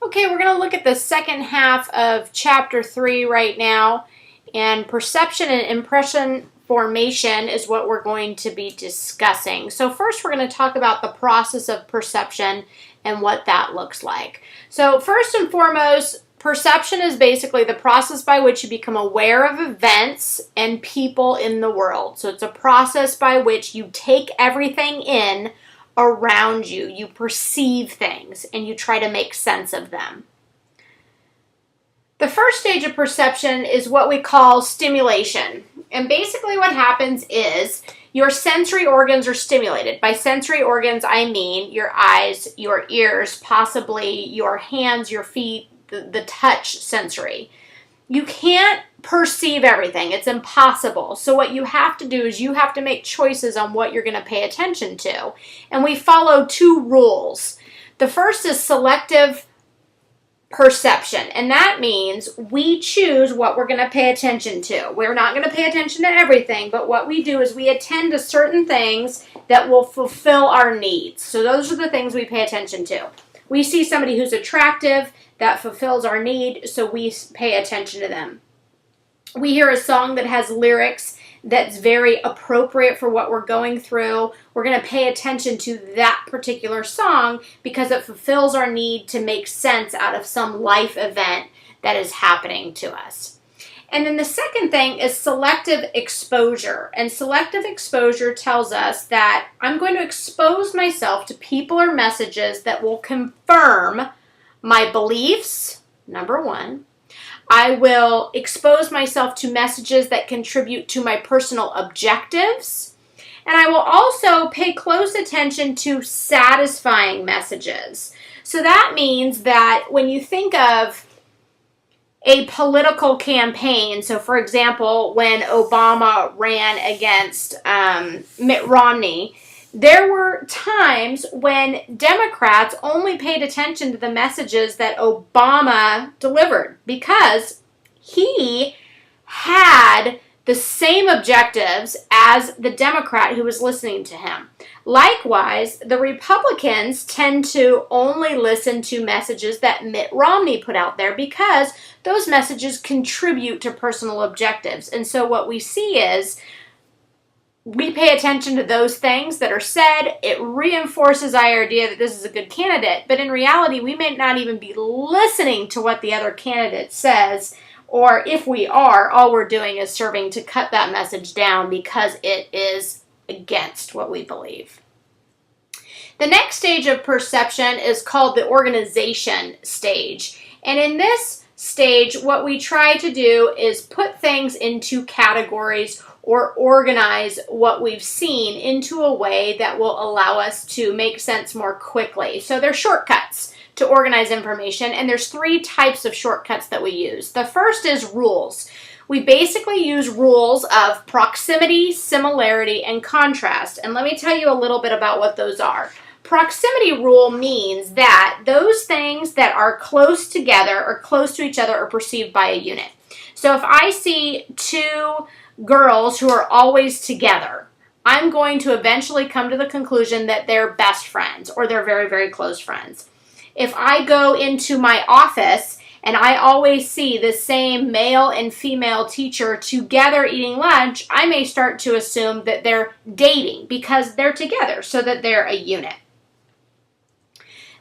Okay, we're going to look at the second half of chapter 3 right now, and perception and impression formation is what we're going to be discussing. So first we're going to talk about the process of perception and what that looks like. So first and foremost, perception is basically the process by which you become aware of events and people in the world. So it's a process by which you take everything in around you. You perceive things and you try to make sense of them. The first stage of perception is what we call stimulation. And basically what happens is your sensory organs are stimulated. By sensory organs, I mean your eyes, your ears, possibly your hands, your feet, the touch sensory. You can't perceive everything. It's impossible. So what you have to do is you have to make choices on what you're going to pay attention to. And we follow two rules. The first is selective perception, and that means we choose what we're going to pay attention to. We're not going to pay attention to everything, but what we do is we attend to certain things that will fulfill our needs. So those are the things we pay attention to. We see somebody who's attractive, that fulfills our need, so we pay attention to them. We hear a song that has lyrics that's very appropriate for what we're going through. We're going to pay attention to that particular song because it fulfills our need to make sense out of some life event that is happening to us. And then the second thing is selective exposure. And selective exposure tells us that I'm going to expose myself to people or messages that will confirm my beliefs, number one. I will expose myself to messages that contribute to my personal objectives. And I will also pay close attention to satisfying messages. So that means that when you think of a political campaign, so for example, when Obama ran against Mitt Romney, there were times when Democrats only paid attention to the messages that Obama delivered because he had the same objectives as the Democrat who was listening to him. Likewise, the Republicans tend to only listen to messages that Mitt Romney put out there because those messages contribute to personal objectives. And so what we see is we pay attention to those things that are said. It reinforces our idea that this is a good candidate, but in reality, we may not even be listening to what the other candidate says, or if we are, all we're doing is serving to cut that message down because it is against what we believe. The next stage of perception is called the organization stage, and in this stage, what we try to do is put things into categories or organize what we've seen into a way that will allow us to make sense more quickly. So there's shortcuts to organize information, and there's three types of shortcuts that we use. The first is rules. We basically use rules of proximity, similarity, and contrast. And let me tell you a little bit about what those are. Proximity rule means that those things that are close together or close to each other are perceived by a unit. So if I see two girls who are always together, I'm going to eventually come to the conclusion that they're best friends or they're very, very close friends. If I go into my office and I always see the same male and female teacher together eating lunch, I may start to assume that they're dating because they're together, so that they're a unit.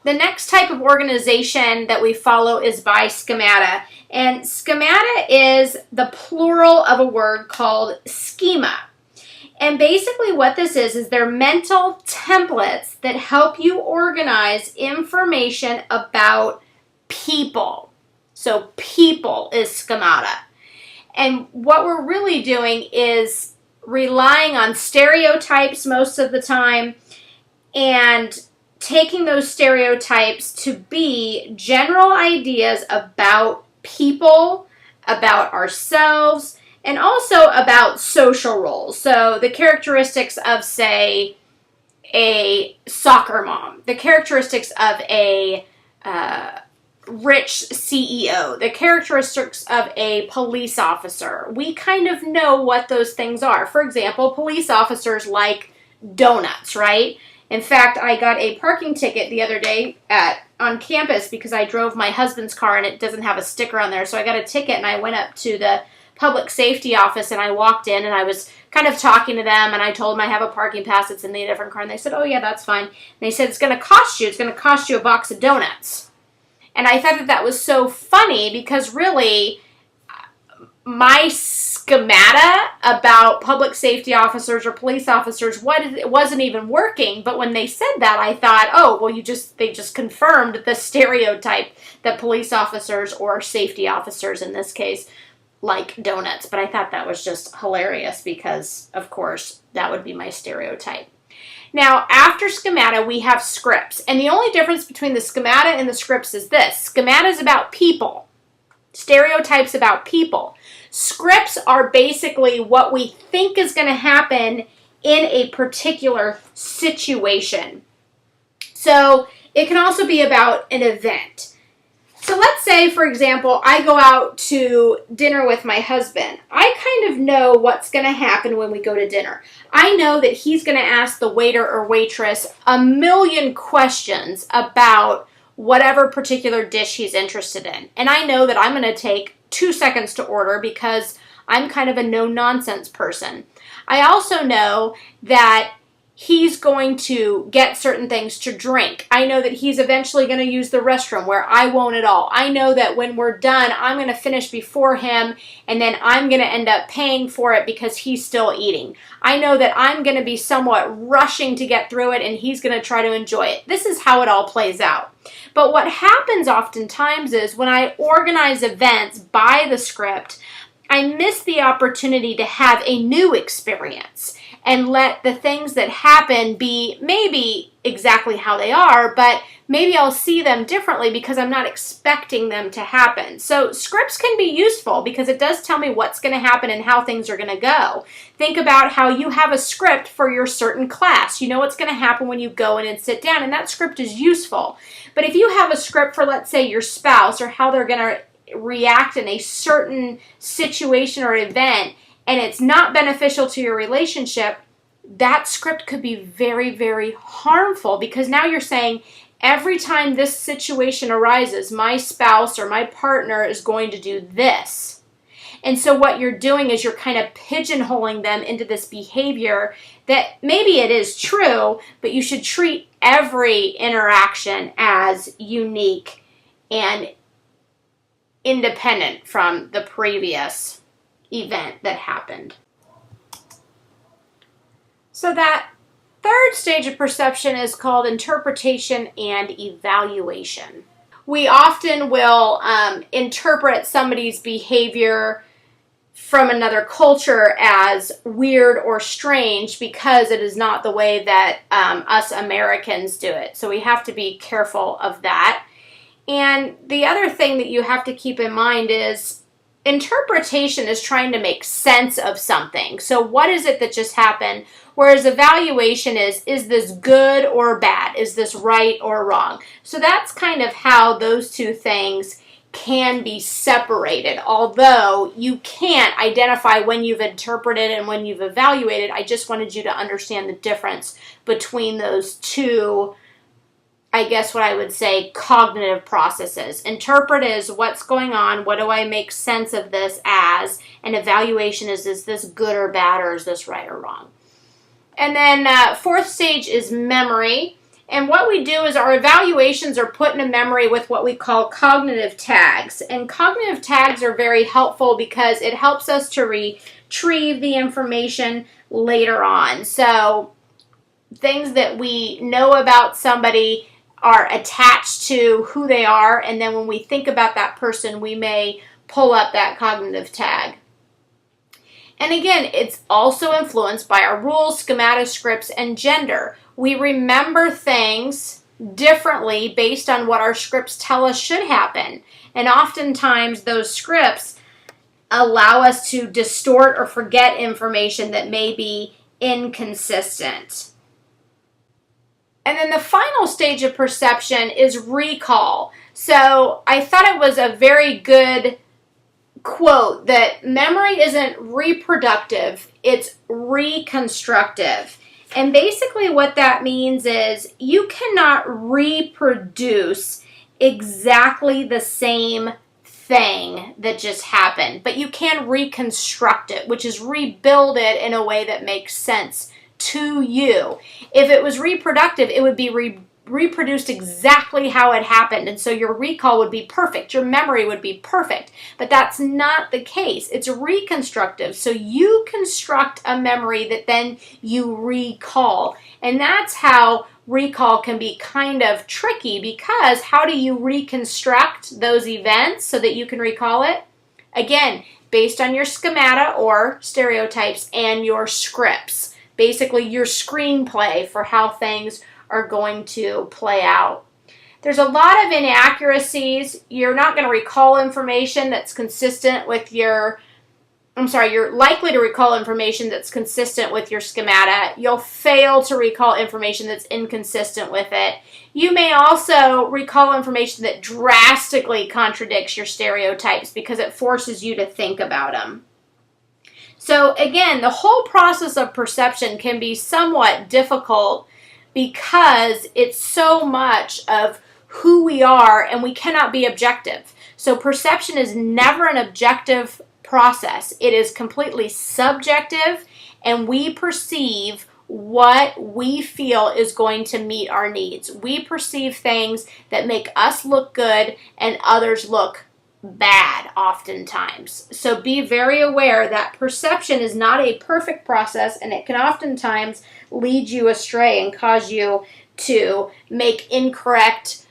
The next type of organization that we follow is by schemata. And schemata is the plural of a word called schema. And basically what this is they're mental templates that help you organize information about people. So people is schemata. And what we're really doing is relying on stereotypes most of the time and taking those stereotypes to be general ideas about people, about ourselves, and also about social roles. So the characteristics of, say, a soccer mom, the characteristics of a rich CEO, the characteristics of a police officer. We kind of know what those things are. For example, police officers like donuts, right? In fact, I got a parking ticket the other day at on campus because I drove my husband's car and it doesn't have a sticker on there. So I got a ticket and I went up to the public safety office and I walked in and I was kind of talking to them and I told them I have a parking pass, it's in a different car, and they said, oh yeah, that's fine. And they said, it's going to cost you a box of donuts. And I thought that was so funny because really my schemata about public safety officers or police officers, it wasn't even working. But when they said that, I thought, oh, well, they just confirmed the stereotype that police officers or safety officers in this case like donuts. But I thought that was just hilarious because, of course, that would be my stereotype. Now, after schemata, we have scripts. And the only difference between the schemata and the scripts is this. Schemata is about people. Stereotypes about people. Scripts are basically what we think is going to happen in a particular situation. So it can also be about an event. So let's say, for example, I go out to dinner with my husband. I kind of know what's going to happen when we go to dinner. I know that he's going to ask the waiter or waitress a million questions about whatever particular dish he's interested in. And I know that I'm going to take 2 seconds to order because I'm kind of a no-nonsense person. I also know that he's going to get certain things to drink. I know that he's eventually going to use the restroom where I won't at all. I know that when we're done, I'm going to finish before him and then I'm going to end up paying for it because he's still eating. I know that I'm going to be somewhat rushing to get through it and he's going to try to enjoy it. This is how it all plays out. But what happens oftentimes is when I organize events by the script, I miss the opportunity to have a new experience and let the things that happen be maybe exactly how they are, but maybe I'll see them differently because I'm not expecting them to happen. So scripts can be useful because it does tell me what's going to happen and how things are going to go. Think about how you have a script for your certain class. You know what's going to happen when you go in and sit down, and that script is useful. But if you have a script for, let's say, your spouse or how they're going to react in a certain situation or event, and it's not beneficial to your relationship, that script could be very, very harmful because now you're saying, every time this situation arises, my spouse or my partner is going to do this. And so what you're doing is you're kind of pigeonholing them into this behavior that maybe it is true, but you should treat every interaction as unique and independent from the previous event that happened. So that third stage of perception is called interpretation and evaluation. We often will interpret somebody's behavior from another culture as weird or strange because it is not the way that us Americans do it. So we have to be careful of that. And the other thing that you have to keep in mind is interpretation is trying to make sense of something. So what is it that just happened? Whereas evaluation is this good or bad? Is this right or wrong? So that's kind of how those two things can be separated. Although you can't identify when you've interpreted and when you've evaluated, I just wanted you to understand the difference between those two, I guess what I would say, cognitive processes. Interpret is what's going on, what do I make sense of this as, and evaluation is this good or bad, or is this right or wrong? And then fourth stage is memory. And what we do is our evaluations are put in a memory with what we call cognitive tags. And cognitive tags are very helpful because it helps us to retrieve the information later on. So things that we know about somebody are attached to who they are, and then when we think about that person, we may pull up that cognitive tag. And again, it's also influenced by our rules, schemata, scripts, and gender. We remember things differently based on what our scripts tell us should happen. And oftentimes those scripts allow us to distort or forget information that may be inconsistent. And then the final stage of perception is recall. So I thought it was a very good quote that memory isn't reproductive, it's reconstructive. And basically what that means is you cannot reproduce exactly the same thing that just happened, but you can reconstruct it, which is rebuild it in a way that makes sense to you. If it was reproductive, it would be reproduced exactly how it happened, and so your recall would be perfect, your memory would be perfect, but that's not the case. It's reconstructive, so you construct a memory that then you recall, and that's how recall can be kind of tricky, because how do you reconstruct those events so that you can recall it? Again, based on your schemata or stereotypes and your scripts, basically your screenplay for how things are going to play out. There's a lot of inaccuracies. You're not going to recall information that's consistent with your, you're likely to recall information that's consistent with your schemata. You'll fail to recall information that's inconsistent with it. You may also recall information that drastically contradicts your stereotypes because it forces you to think about them. So again, the whole process of perception can be somewhat difficult because it's so much of who we are and we cannot be objective. So perception is never an objective process. It is completely subjective, and we perceive what we feel is going to meet our needs. We perceive things that make us look good and others look bad oftentimes. So be very aware that perception is not a perfect process, and it can oftentimes lead you astray and cause you to make incorrect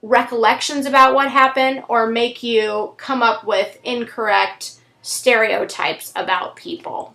recollections about what happened, or make you come up with incorrect stereotypes about people.